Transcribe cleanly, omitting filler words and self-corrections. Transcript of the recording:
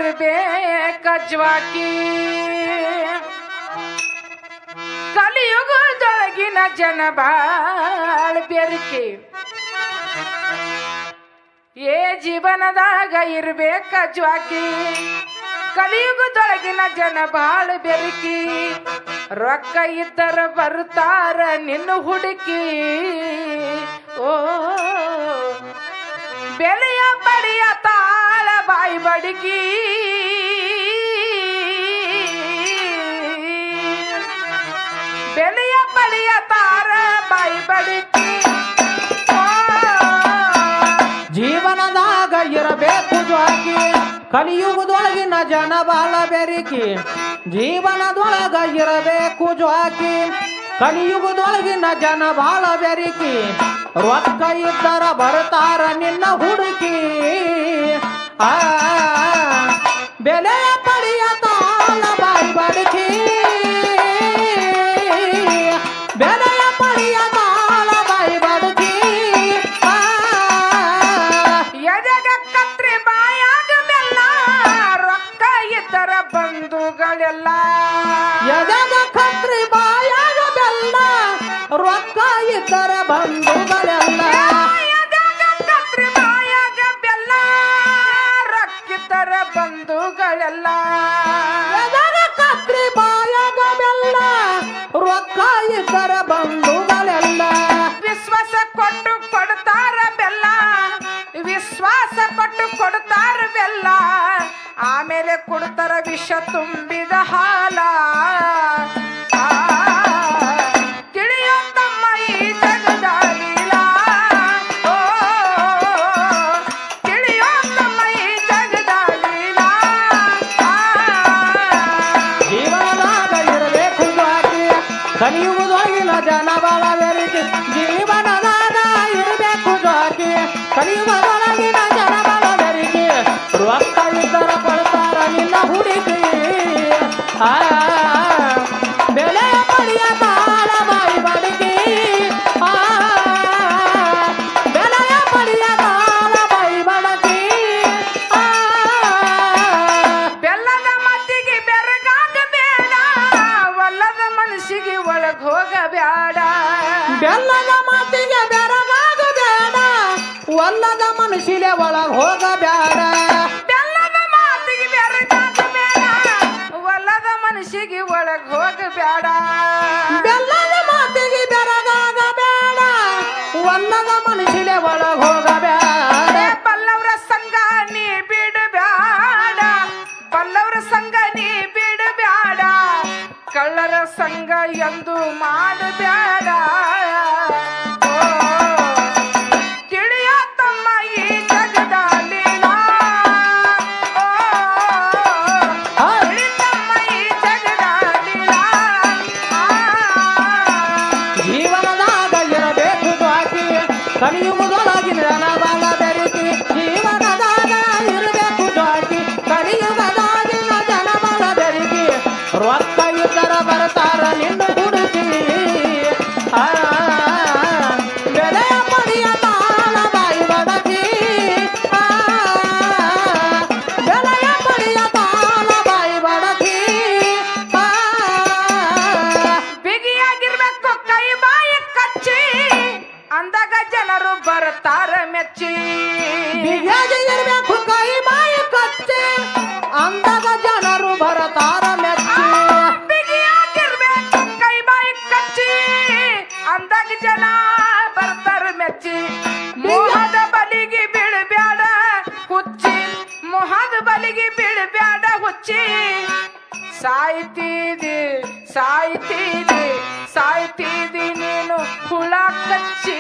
ಇರಬೇಕ ಜ್ವಾಕಿ ಕಲಿಯುಗದೊಳಗಿನ ಜನ ಬಾಳ್ ಬೆರಿಕೆ ಏ ಜೀವನದಾಗ ಇರಬೇಕ ಜ್ವಾಕಿ ಕಲಿಯುಗದೊಳಗಿನ ಜನ ಬಾಳ ಬೆರಿಕಿ ರೊಕ್ಕ ಇದ್ದರ ಬರ್ತಾರ ನಿನ್ನ ಹುಡುಕಿ ಓ ಬೆಲೆಯ ಬಡಿಯ ತಾಳ ಬಾಯಿ ಬಡಿಕಿ ಬೆಲೆಯ ಬಡಿಯ ತಾರ ಬಾಯಿ ಬಡಿಕಿ ಜೀವನದಾಗ ಇರಬೇಕು ಜ್ವಾಕಿ ಕಲಿಯುಗದೊಳಗಿನ ಜನ ಬಾಳ ಬೆರಿಕಿ ಜೀವನದೊಳಗ ಇರಬೇಕು ಜ್ವಾಕಿ ಕಲಿಯುಗದೊಳಗಿನ ಜನ ಬಾಳ ಬೆರಿಕಿ ರೊಕ್ಕ ಇದ್ದರ ಬರ್ತಾರ ನಿನ್ನ ಹುಡುಕಿ ಆ ಬೆಲೆಯ ಪಡಿಯ ತಾಳ ಬಾಯಿ ಬಡಕಿ ಬೆಲೆಯ ಪಡಿಯ ತಾಳ ಬಾಯಿ ಬಡಕಿ ಎದೆಗ ಕತ್ರಿ ಬಾಯಾಗ ಬೆಲ್ಲ ರೊಕ್ಕ ಇದ್ದರ ಬಂಧುಗಳೆಲ್ಲ ಎದೆಗ ಕತ್ರಿ ಬಾಯಾಗ ಬೆಲ್ಲ ರೊಕ್ಕ ಇದ್ದರ ಬಂಧುಗಳೆಲ್ಲ ಎದೆಗ ಕತ್ರಿ ಬಾಯಾಗ ಬೆಲ್ಲ ರೊಕ್ಕಿದ್ದರ ಬಂಧುಗಳೆಲ್ಲ ಎದೆಗ ಕತ್ರಿ ಬಾಯಾಗ ಬೆಲ್ಲ ರೊಕ್ಕ ಇದ್ದರ ಬಂಧುಗಳೆಲ್ಲ ವಿಶ್ವಾಸ ಕೊಟ್ಟು ಕೊಡ್ತಾರ ಬೆಲ್ಲ ವಿಶ್ವಾಸ ಕೊಟ್ಟು ಕೊಡ್ತಾರ ಬೆಲ್ಲ ಆಮೇಲೆ ಕೊಡ್ತಾರ ವಿಷ ತುಂಬಿದ ಹಾಲ ತಿಳಿಯೋ ತಮ್ಮ ಈ ಜಗದ ಲೀಲಾ ಓ ತಿಳಿಯೋ ತಮ್ಮ ಈ ಜಗದ ಲೀಲಾ ಜೀವನದಾಗ ಇರಬೇಕು ಜ್ವಾಕಿ ಕಲಿಯುಗದೊಳಗಿನ ಜನ ಬಾಳ ಬೆರಿಕಿ ಜೀವನದಾಗ ಇರಬೇಕು ಜ್ವಾಕಿ ಕಲಿಯುಗದೊಳಗಿನ ಜನ ಬಾಳ ಬೆರಿಕಿ ರೊಕ್ಕ ಇದ್ದರ ಕೊಡ್ತಾರ ನಿನ್ನ ಹುಡುಕಿ ಆ ಬೆಲೆಯ ಪಡಿಯ ತಾಳ ಬಾಯಿ ಬಡಕಿ ಆ ಬೆಲೆಯ ಪಡಿಯ ತಾಳ ಬಾಯಿ ಬಡಕಿ ಬೆಲ್ಲದ ಮತ್ತಿಗೆ ಬೆರಗಾಗ ಬೇಡ ಒಲ್ಲದ ಮನಸ್ಸಿಗೆ ಒಳಗ್ ಹೋಗಬೇಡ ಬೆಲ್ಲದ ಮಾತಿಗೆ ಬೆರಗಾಗ ಬೇಡ ಒಲ್ಲದ ಮನಸ್ಸಿಲೆ ಒಳಗ್ ಹೋಗಬೇಡ ಬೆಲ್ಲದ ಮಾತಿಗೆ ಬೆರಗಾಗ ಬೇಡ ಒಲ್ಲದ ಮನಸ್ಸಿಗೆ ಒಳಗ್ ಹೋಗಬೇಡ ಬೆಲ್ಲದ ಮಾತಿಗೆ ಬೆರಗಾಗ ಬೇಡ ಒಲ್ಲದ ಮನಸ್ಸಿಲೆ ಒಳಗ್ ಹೋಗಬೇಡ ಬಲ್ಲವರ ಸಂಘ ನೀ ಬಿಡಬೇಡ ಬಲ್ಲವರ ಸಂಘ ನೀ ಬಿಡಬೇಡ ಕಳ್ಳರ ಸಂಘ ಎಂದು ಮಾಡಬೇಡ ಓ, ತಿಳಿಯ ತಮ್ಮ ಈ ಜಗದ ಲೀಲಾ ಓ, ತಿಳಿ ತಮ್ಮ ಈ ಜಗದ ಲೀಲಾ ಜೀವನದಾಗ ಇರಬೇಕು ಜ್ವಾಕಿ ಕಲಿಯುಗದೊಳಗಿನ ಜನ ಬಾಳ ಬೆರಿಕಿ ಜೀವನದಾಗ ಇರಬೇಕು ಜ್ವಾಕಿ ಕಲಿಯುಗದೊಳಗಿನ ಜನ ಬಾಳ ಬೆರಿಕಿ ರೊಕ್ಕ ಇದ್ದರ ಬರ್ತಾರ ನಿನ್ನ ಹುಡುಕಿ ಆ ಬೆಲೆಯ ಪಡಿಯ ತಾಳ ಬಾಯಿ ಬಡಕಿ ಆ ಬೆಲೆಯ ಪಡಿಯ ತಾಳ ಬಾಯಿ ಬಡಕಿ ಆ ಬಿಗಿಯಾಗಿರ್ಬೇಕು ಕೈ ಬಾಯಿ ಕಚ್ಚಿ ಅಂದಾಗ ಜನರು ಬರ್ತಾರ ಮೆಚ್ಚಿ ಬಿಗಿಯಾಗಿ ಇರ್ಬೇಕು ಕೈ ಬಾಯಿ ಕಚ್ಚಿ ಅಂದಾಗ ಜನರು ಬರ್ತಾರ ಮೆಚ್ಚಿ ಬಿಗಿಯಾಗಿರ್ಬೇಕು ಕೈ ಬಾಯಿ ಕಚ್ಚಿ ಅಂದಾಗ ಜನ ಬರ್ತಾರ ಮೆಚ್ಚಿ ಮೋಹದ ಬಲಿಗೆ ಬೀಳಬ್ಯಾಡ ಹುಚ್ಚಿ ಮೋಹದ ಬಲಿಗೆ ಬೀಳಬ್ಯಾಡ ಹುಚ್ಚಿ ಸಾಯ್ತೀದಿ ಸಾಯ್ತೀದಿ ಸಾಯ್ತೀದಿ ನೀನು ಹುಳ ಕಚ್ಚಿ